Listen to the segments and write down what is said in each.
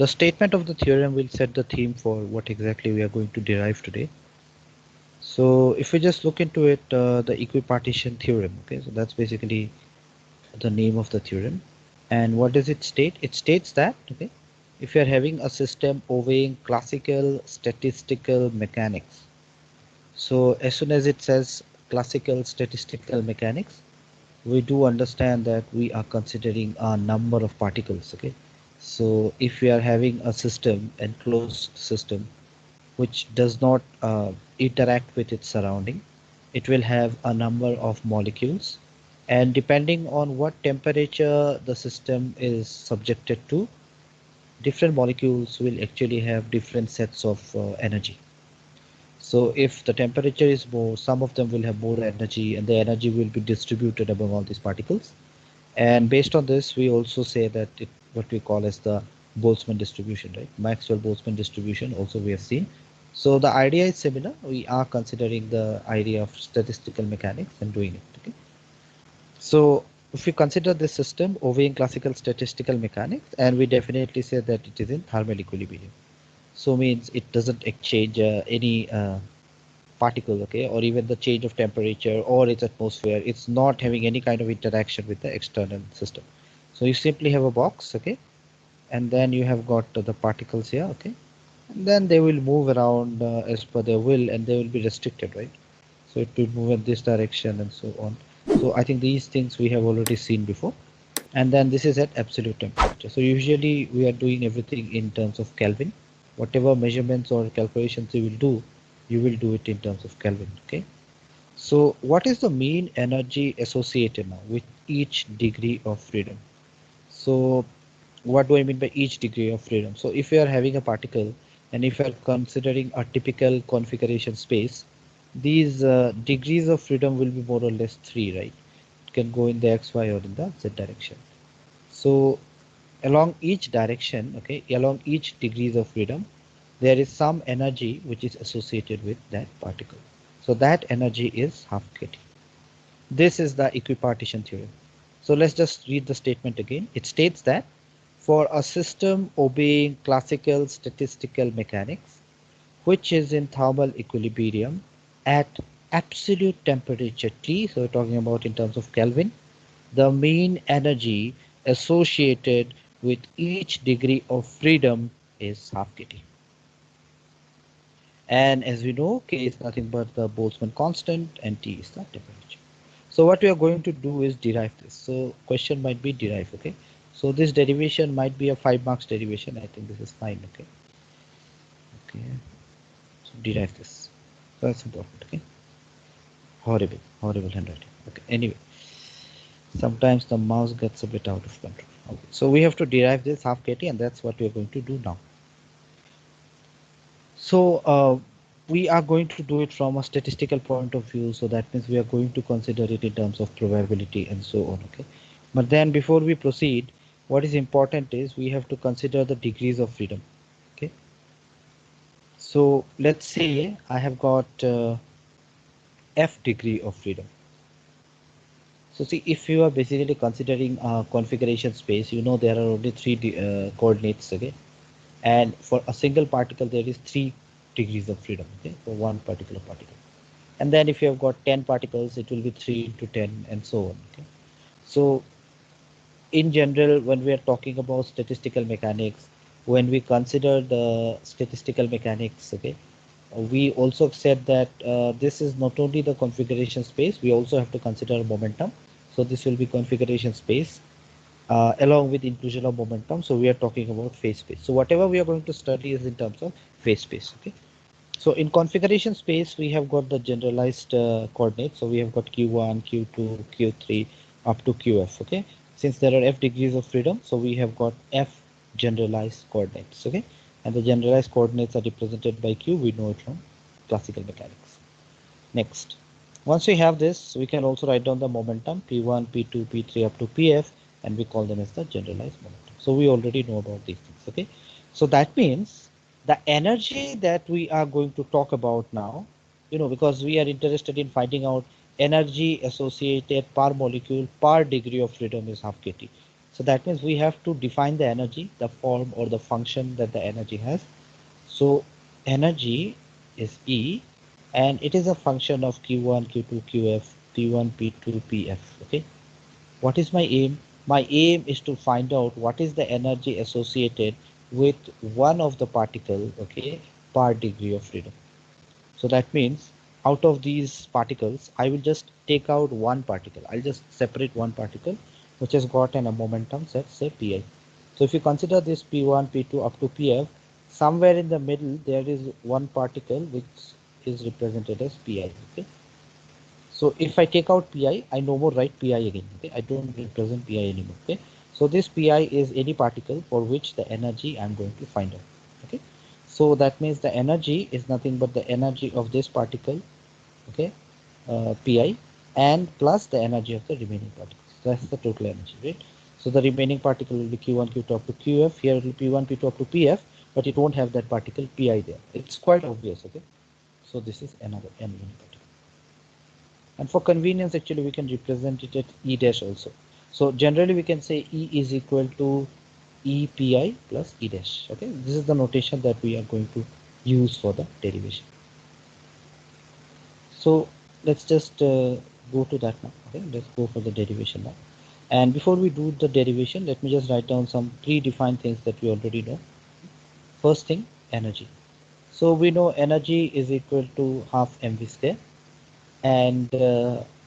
the statement of the theorem will set the theme for what exactly we are going to derive today. So if we just look into it, the equipartition theorem, okay, so that's basically the name of the theorem. And what does it state? It states that, okay, if you are having a system obeying classical statistical mechanics, so as soon as it says classical statistical mechanics, we do understand that we are considering a number of particles, okay. So if we are having a system, enclosed system, which does not interact with its surrounding, it will have a number of molecules, and depending on what temperature the system is subjected to, different molecules will actually have different sets of energy. So if the temperature is more, some of them will have more energy, and the energy will be distributed among all these particles. And based on this, we also say that what we call as the Boltzmann distribution, right? Maxwell-Boltzmann distribution also we have seen. So the idea is similar. We are considering the idea of statistical mechanics and doing it. Okay. So if we consider this system obeying classical statistical mechanics, and we definitely say that it is in thermal equilibrium. So means it doesn't exchange any particle, okay, or even the change of temperature or its atmosphere. It's not having any kind of interaction with the external system. So you simply have a box, okay, and then you have got the particles here, okay, and then they will move around as per their will, and they will be restricted, right? So it will move in this direction and so on. So I think these things we have already seen before. And then this is at absolute temperature. So usually we are doing everything in terms of Kelvin. Whatever measurements or calculations you will do it in terms of Kelvin. Okay. So what is the mean energy associated now with each degree of freedom? So what do I mean by each degree of freedom? So if you are having a particle, and if you are considering a typical configuration space, these degrees of freedom will be more or less 3, right? It can go in the x, y, or in the z direction. So along each direction, okay, along each degrees of freedom, there is some energy which is associated with that particle. So that energy is half kT. This is the equipartition theorem. So let's just read the statement again. It states that for a system obeying classical statistical mechanics, which is in thermal equilibrium at absolute temperature T, so we're talking about in terms of Kelvin, the mean energy associated with each degree of freedom is half kT. And as we know, K is nothing but the Boltzmann constant and T is the temperature. So what we are going to do is derive this. So question might be derive, okay? So this derivation might be a 5 marks derivation. I think this is fine, okay? Okay, so derive this. So that's important, okay? Horrible handwriting. Okay, anyway, sometimes the mouse gets a bit out of control. Okay, so we have to derive this half kT, and that's what we are going to do now. So we are going to do it from a statistical point of view. So that means we are going to consider it in terms of probability and so on. Okay. But then before we proceed, what is important is we have to consider the degrees of freedom. Okay. So let's say I have got F degree of freedom. So see, if you are basically considering a configuration space, you know there are only 3 coordinates. Okay. And for a single particle there is 3 degrees of freedom, okay, for one particular particle. And then if you have got 10 particles, it will be 3 into 10 and so on. Okay. So in general, when we are talking about statistical mechanics, when we consider the statistical mechanics, okay, we also said that this is not only the configuration space, we also have to consider momentum. So this will be configuration space along with inclusion of momentum. So we are talking about phase space. So whatever we are going to study is in terms of phase space. Okay. So in configuration space, we have got the generalized coordinates. So we have got Q1, Q2, Q3 up to Qf. Okay. Since there are F degrees of freedom, so we have got F generalized coordinates. Okay. And the generalized coordinates are represented by Q. We know it from classical mechanics. Next. Once we have this, we can also write down the momentum P1, P2, P3 up to Pf, and we call them as the generalized momentum. So we already know about these things. Okay. So that means the energy that we are going to talk about now, you know, because we are interested in finding out energy associated per molecule per degree of freedom is half kT. So that means we have to define the energy, the form or the function that the energy has. So energy is E, and it is a function of Q1, Q2, Qf, P1, P2, Pf. Okay. What is my aim? My aim is to find out what is the energy associated with one of the particle, okay, per degree of freedom. So that means out of these particles, I will just take out one particle. I'll just separate one particle which has got a momentum set, say Pi. So if you consider this P1, P2 up to Pf, somewhere in the middle there is one particle which is represented as Pi. Okay. So if I take out Pi, I no more write Pi again. Okay, I don't represent Pi anymore. Okay, so this Pi is any particle for which the energy I'm going to find out. Okay, so that means the energy is nothing but the energy of this particle. Okay, Pi, and plus the energy of the remaining particles. That's the total energy, right? So the remaining particle will be Q1, Q2 up to Qf. Here it will be P1, P2 up to Pf, but it won't have that particle Pi there. It's quite obvious. Okay, so this is another n particle. And for convenience, actually, we can represent it at E dash also. So generally, we can say E is equal to EPI plus E dash. Okay, this is the notation that we are going to use for the derivation. So let's just go to that now. Okay, let's go for the derivation now. And before we do the derivation, let me just write down some predefined things that we already know. First thing, energy. So we know energy is equal to half mv square, and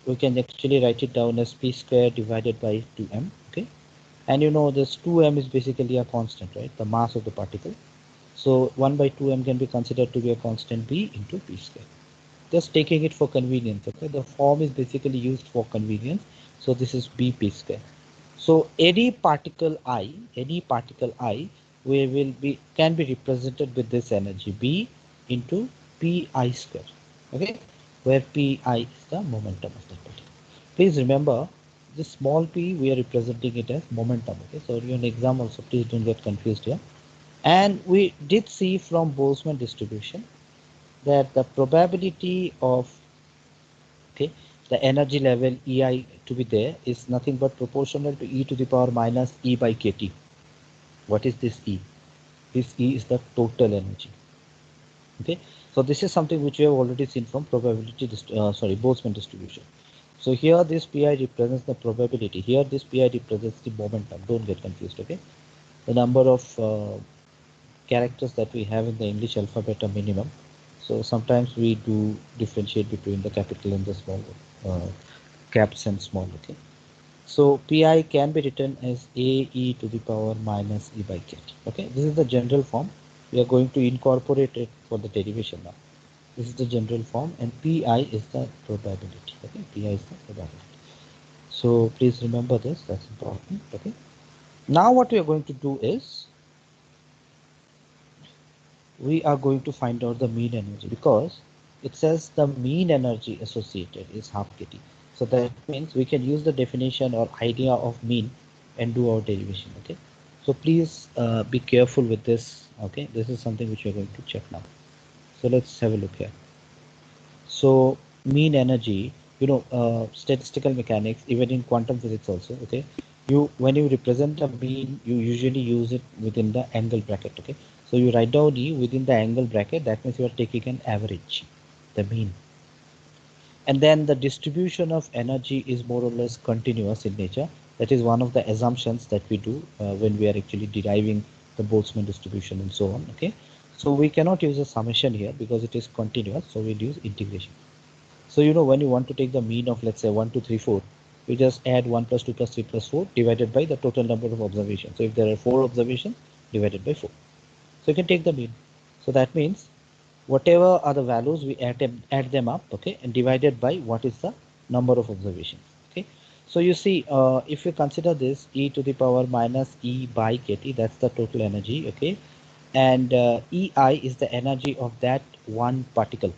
we can actually write it down as p square divided by 2m. Okay, and you know this 2m is basically a constant, right? The mass of the particle. So 1 by 2m can be considered to be a constant b into p square. Just taking it for convenience. Okay, the form is basically used for convenience. So this is bp square. So any particle I will be can be represented with this energy b into pi square. Okay, where pi is the momentum of that particle. Please remember, this small p we are representing it as momentum. Okay, so in exam also, please don't get confused here. And we did see from Boltzmann distribution that the probability of, okay, the energy level ei to be there is nothing but proportional to e to the power minus e by kt. What is this e? This e is the total energy. Okay, so this is something which we have already seen from probability Boltzmann distribution. So here this pi represents the probability, here this pi represents the momentum. Don't get confused. Okay, the number of characters that we have in the English alphabet are minimum. So sometimes we do differentiate between the capital and the small caps and small. Okay, so pi can be written as a e to the power minus e by kt. Okay, this is the general form. We are going to incorporate it for the derivation now. This is the general form, and pi is the probability. Okay, pi is the probability. So please remember this. That's important. Okay. Now what we are going to do is we are going to find out the mean energy, because it says the mean energy associated is half kt. So that means we can use the definition or idea of mean and do our derivation. Okay, so please be careful with this. Okay, this is something which we are going to check now. So let's have a look here. So mean energy, statistical mechanics, even in quantum physics also. Okay, when you represent a mean, you usually use it within the angle bracket. Okay, so you write down e within the angle bracket. That means you are taking an average, the mean. And then the distribution of energy is more or less continuous in nature. That is one of the assumptions that we do when we are actually deriving the Boltzmann distribution and so on. Okay, so we cannot use a summation here because it is continuous, so we'll use integration. So when you want to take the mean of, let's say, 1, 2, 3, 4, you just add 1 plus 2 plus 3 plus 4 divided by the total number of observations. So if there are 4 observations, divided by 4. So you can take the mean. So that means whatever are the values, we add them up, okay, and divided by what is the number of observations. Okay, so you see, if you consider this e to the power minus e by kt, that's the total energy. Okay, and ei is the energy of that one particle.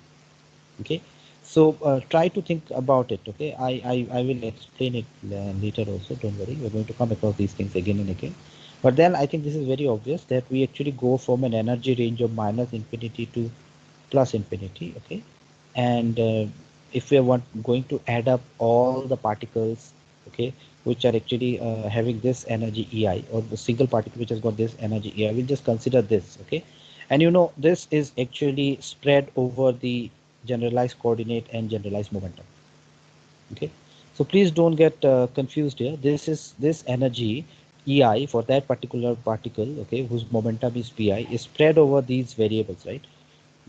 Okay, so try to think about it. Okay, I will explain it later also, don't worry, we're going to come across these things again and again. But then I think this is very obvious that we actually go from an energy range of minus infinity to plus infinity. Okay, and if we are going to add up all the particles, okay, which are actually having this energy EI, or the single particle which has got this energy EI. We'll just consider this, okay? And you know, this is actually spread over the generalized coordinate and generalized momentum, okay? So please don't get confused here. This energy EI for that particular particle, okay, whose momentum is pi, is spread over these variables, right?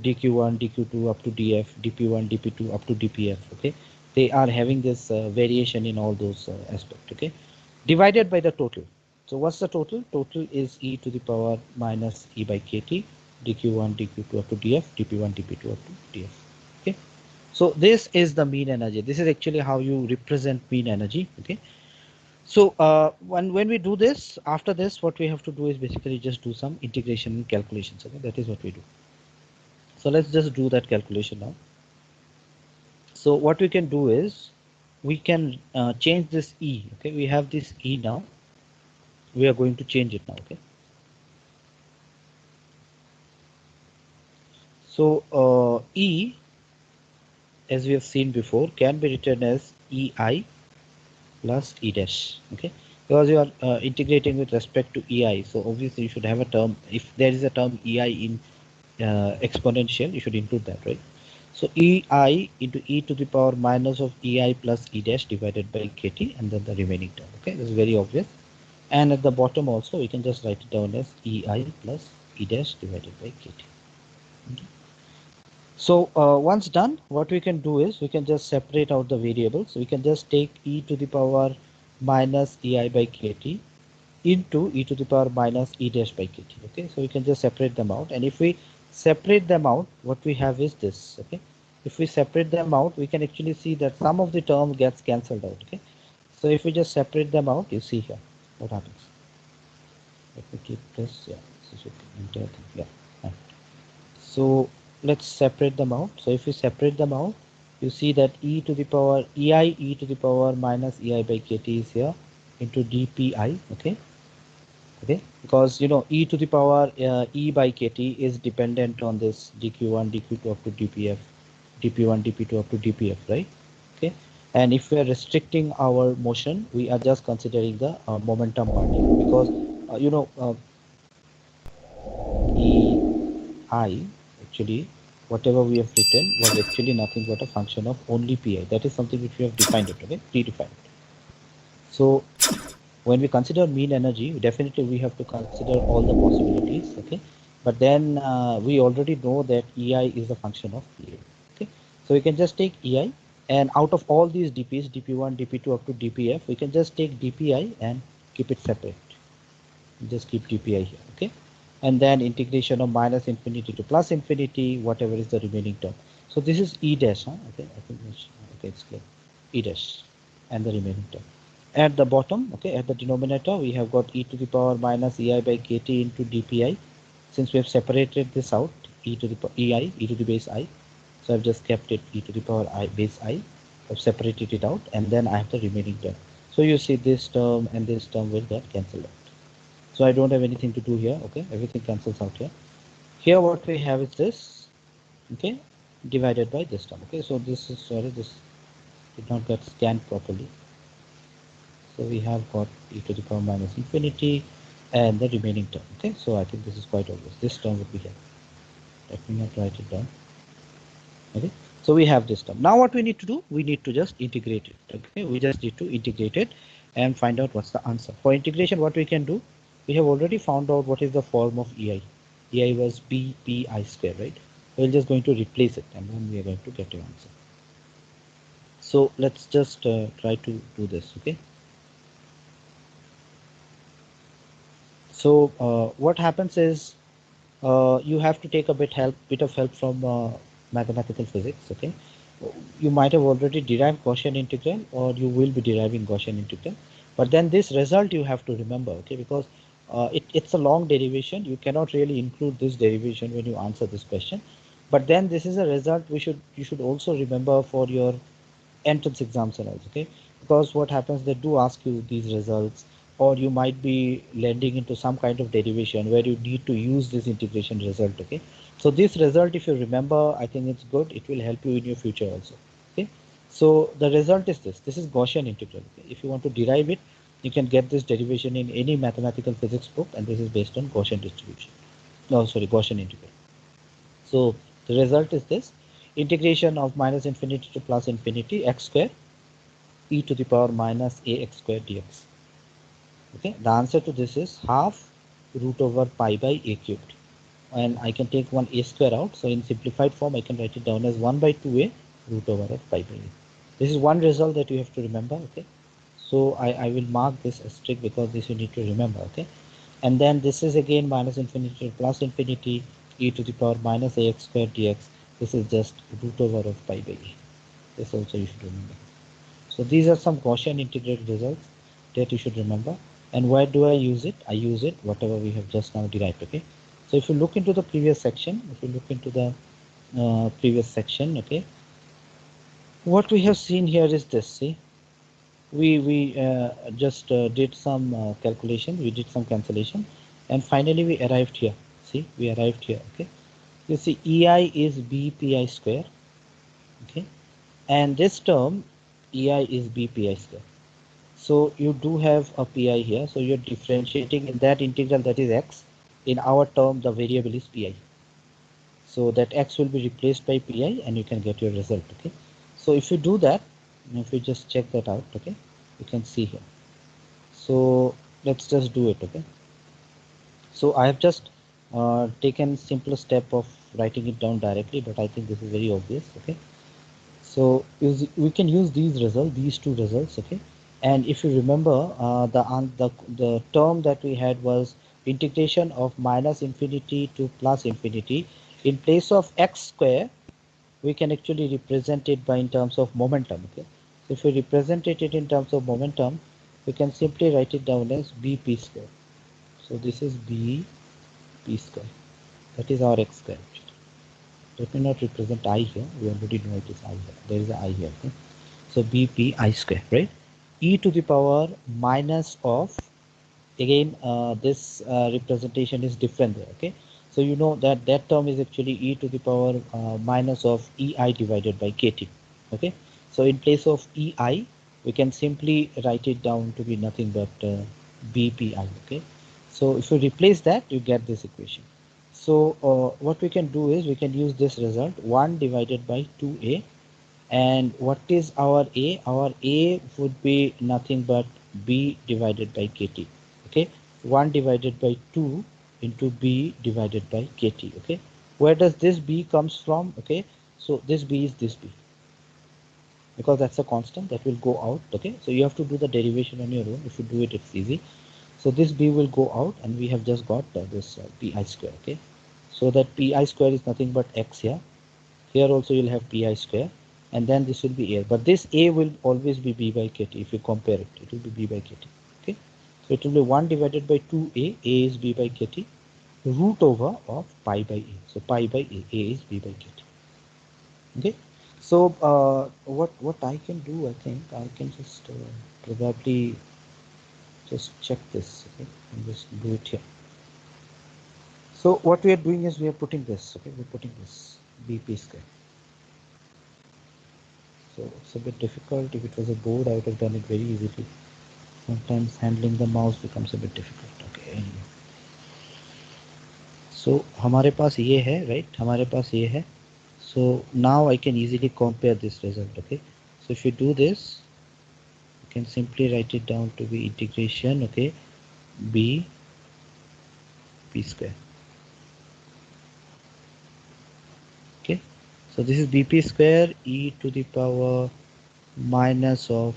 dq1 dq2 up to df, dp1 dp2 up to dpf, okay? They are having this variation in all those aspects, okay, divided by the total. So what's the total? Total is e to the power minus e by kt, dq1 dq2 up to df, dp1 dp2 up to df, okay? So this is the mean energy. This is actually how you represent mean energy, okay? So when we do this, after this, what we have to do is basically just do some integration calculations, okay? That is what we do. So let's just do that calculation now. So what we can do is we can change this E, okay? We have this E now. We are going to change it now, okay? So E, as we have seen before, can be written as EI plus E dash, okay? Because you are integrating with respect to EI, so obviously you should have a term. If there is a term EI in exponential, you should include that, right? So EI into e to the power minus of EI plus E dash divided by KT, and then the remaining term, okay? This is very obvious. And at the bottom also, we can just write it down as EI plus E dash divided by KT. Okay. So once done, what we can do is we can just separate out the variables. We can just take e to the power minus EI by KT into e to the power minus E dash by KT. Okay, so we can just separate them out. And if we separate them out, what we have is this. Okay, if we separate them out, we can actually see that some of the term gets cancelled out. Okay, so if we just separate them out, you see here what happens. Let me keep this. Yeah, this is entire thing. Yeah. Fine. So let's separate them out. So if we separate them out, you see that e to the power EI e to the power minus EI by KT is here into dpi. Okay, okay, because you know e to the power e by kt is dependent on this dq1 dq2 up to dpf, dp1 dp2 up to dpf, right? Okay, and if we are restricting our motion, we are just considering the momentum part here, because you know ei actually whatever we have written was actually nothing but a function of only pi. That is something which we have defined it, okay, predefined it. So when we consider mean energy, definitely we have to consider all the possibilities, okay? But then we already know that EI is a function of PA, okay? So we can just take EI, and out of all these DPs, DP1, DP2 up to DPF, we can just take DPI and keep it separate. Just keep DPI here, okay? And then integration of minus infinity to plus infinity, whatever is the remaining term. So this is E dash, huh? Okay, I think it's clear. E dash and the remaining term. At the bottom, okay, at the denominator, we have got e to the power minus EI by KT into dpi. Since we have separated this out, e to the EI, e to the base I. So I've just kept it e to the power I base I. I've separated it out, and then I have the remaining term. So you see this term and this term will get cancelled out. So I don't have anything to do here, okay, everything cancels out here. Here what we have is this, okay, divided by this term, okay. So this is, sorry, this did not get scanned properly. So we have got e to the power minus infinity and the remaining term, okay. So I think this is quite obvious. This term would be here. Let me not write it down, okay. So we have this term. Now what we need to do, we need to just integrate it, okay. We just need to integrate it and find out what's the answer. For integration, what we can do, we have already found out what is the form of EI. EI was BPI square, right? We're just going to replace it, and then we are going to get an answer. So let's just try to do this, okay. So what happens is you have to take a bit of help from mathematical physics, okay. You might have already derived Gaussian integral, or you will be deriving Gaussian integral, but then this result you have to remember, okay, because it's a long derivation. You cannot really include this derivation when you answer this question, but then this is a result you should also remember for your entrance exams and all, okay, because what happens, they do ask you these results, or you might be landing into some kind of derivation where you need to use this integration result, okay. So this result, if you remember, I think it's good. It will help you in your future also, okay. So the result is this. This is Gaussian integral. Okay? If you want to derive it, you can get this derivation in any mathematical physics book, and this is based on Gaussian distribution. No, sorry, Gaussian integral. So the result is this: integration of minus infinity to plus infinity x square e to the power minus ax square dx. Okay, the answer to this is half root over pi by a cubed. And I can take one a square out. So in simplified form, I can write it down as 1 by 2a root over of pi by a. This is one result that you have to remember. Okay, so I will mark this asterisk because this you need to remember. Okay, and then this is again minus infinity to plus infinity e to the power minus ax square dx. This is just root over of pi by a. This also you should remember. So these are some Gaussian integrated results that you should remember. And where do I use it? I use it whatever we have just now derived. Okay. So if you look into the previous section, okay, what we have seen here is this. See, we just did some calculation, we did some cancellation, and finally we arrived here. See, we arrived here. Okay, you see, EI is BPI square. Okay, and this term EI is BPI square. So you do have a pi here. So you're differentiating in that integral, that is x. In our term, the variable is pi. So that x will be replaced by pi, and you can get your result. Okay. So if you do that, if you just check that out, okay, you can see here. So let's just do it. Okay. So I have just taken simpler step of writing it down directly, but I think this is very obvious. Okay. So we can use these two results, okay? And if you remember, the term that we had was integration of minus infinity to plus infinity. In place of x square, we can actually represent it by in terms of momentum, okay? So if we represent it in terms of momentum, we can simply write it down as bp square. So this is bp square. That is our x square. Let me not represent I here. We already know it is I here. There is a I here. Okay? So BP I square, right? E to the power minus of, again, this representation is different there. Okay. So you know that that term is actually e to the power minus of EI divided by KT. Okay. So in place of EI, we can simply write it down to be nothing but BPI. Okay. So if you replace that, you get this equation. So what we can do is we can use this result 1 divided by 2a. And what is our a? Our a would be nothing but b divided by kt. Okay, 1 divided by 2 into b divided by kt. Okay, where does this b comes from? Okay, so this b is this b, because that's a constant that will go out. Okay, so you have to do the derivation on your own. If you do it, it's easy. So this b will go out, and we have just got this pi square. Okay, so that pi square is nothing but x here. Here also you'll have pi square, and then this will be a. But this a will always be b by kt. If you compare it, it will be b by kt. Okay, so it will be 1 divided by 2a. A is b by kt. Root over of pi by a. So pi by a. A is b by kt. Okay. So what I can do, I think I can just probably just check this. Okay, and just do it here. So what we are doing is we are putting this. Okay, we're putting this bp square. So it's a bit difficult. If it was a board, I would have done it very easily. Sometimes handling the mouse becomes a bit difficult. Okay, anyway. So हमारे पास ये है, right? हमारे पास ये है. So now I can easily compare this result. Okay. So if you do this, you can simply write it down to be integration. Okay, b p square. Okay. So this is bp square e to the power minus of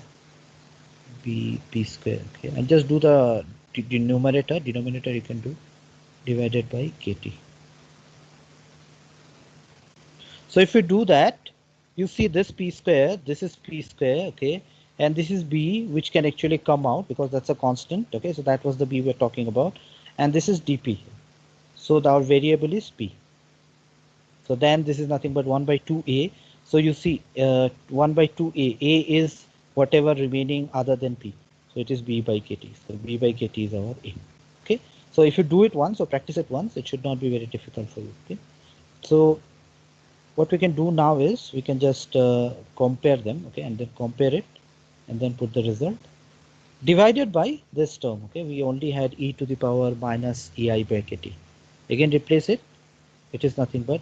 bp square. Okay, and just do the denominator. Denominator you can do divided by kt. So if you do that, you see this p square, this is p square, okay, and this is b, which can actually come out because that's a constant. Okay, so that was the b we're talking about, and this is dp. So our variable is p. So then this is nothing but 1 by 2a. So you see 1 by 2a. A is whatever remaining other than p. So it is b by kt. So b by kt is our a. Okay. So if you do it once or practice it once, it should not be very difficult for you. Okay. So what we can do now is we can just compare them, okay, and then compare it and then put the result divided by this term. Okay, we only had e to the power minus ei by kt. Again replace it, it is nothing but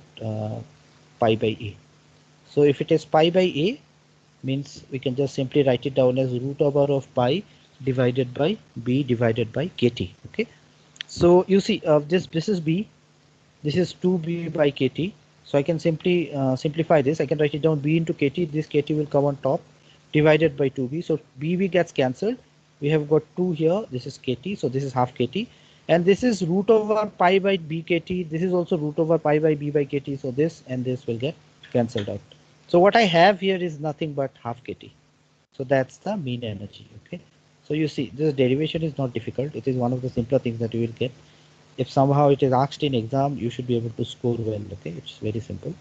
pi by a. So if it is pi by a, means we can just simply write it down as root over of pi divided by b divided by kt. Okay, so you see this is b, this is 2b by kt. So I can simply simplify this. I can write it down b into kt. This kt will come on top divided by 2b. So bb gets cancelled. We have got 2 here. This is kt. So this is half kt. And this is root over pi by b kt. This is also root over pi by b by kt. So this and this will get cancelled out. So what I have here is nothing but half kt. So that's the mean energy. Okay. So you see this derivation is not difficult. It is one of the simpler things that you will get. If somehow it is asked in exam, you should be able to score well. Okay, it's very simple.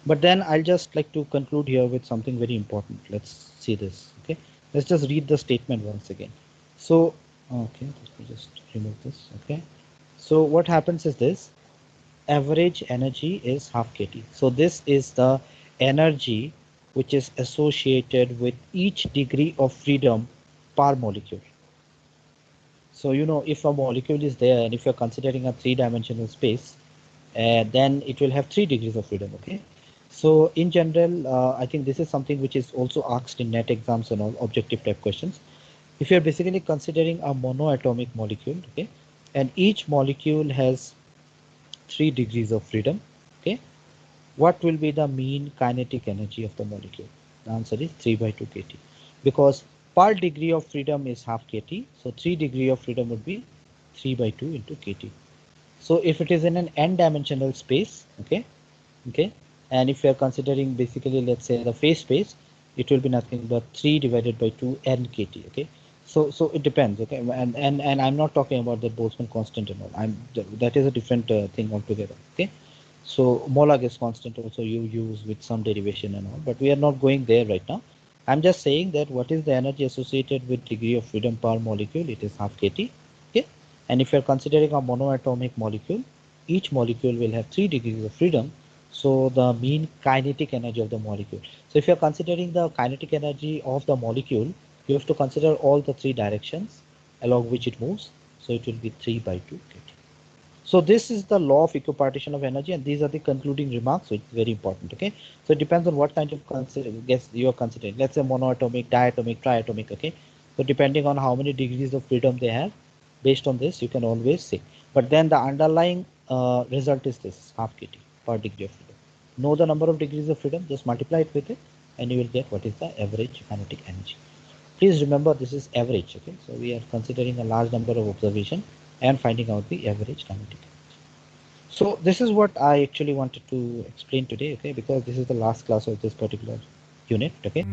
But then I'll just like to conclude here with something very important. Let's see this. Okay, let's just read the statement once again. So okay, let me just remove this. Okay, so what happens is this: average energy is half kt. So this is the energy which is associated with each degree of freedom per molecule. So you know, if a molecule is there and if you're considering a three-dimensional space, then it will have 3 degrees of freedom. Okay, so in general I think this is something which is also asked in net exams and all objective type questions. If you're basically considering a monoatomic molecule, okay, and each molecule has 3 degrees of freedom, okay, what will be the mean kinetic energy of the molecule? The answer is 3 by 2 kt, because per degree of freedom is half kt, so 3 degree of freedom would be 3 by 2 into kt. So if it is in an n dimensional space, okay, and if you are considering basically, let's say, the phase space, it will be nothing but 3 divided by 2 n kt. Okay, so it depends. Okay, and I'm not talking about the Boltzmann constant and all. That is a different thing altogether. Okay, so molar gas constant also you use with some derivation and all, but we are not going there right now. I'm just saying that what is the energy associated with degree of freedom per molecule? It is half kt. Okay, and if you're considering a monoatomic molecule, each molecule will have 3 degrees of freedom. So the mean kinetic energy of the molecule. So if you're considering the kinetic energy of the molecule, you have to consider all the 3 directions along which it moves. So it will be 3 by 2 kt. So this is the law of equipartition of energy, and these are the concluding remarks, which is very important. Okay, so it depends on what kind of gas you are considering. Let's say monoatomic, diatomic, triatomic. Okay, so depending on how many degrees of freedom they have, based on this you can always say. But then the underlying result is this: half kt per degree of freedom. Know the number of degrees of freedom, just multiply it with it, and you will get what is the average kinetic energy. Please remember, this is average. Okay, so we are considering a large number of observation and finding out the average kinetic energy. So this is what I actually wanted to explain today. Okay, because this is the last class of this particular unit. Okay.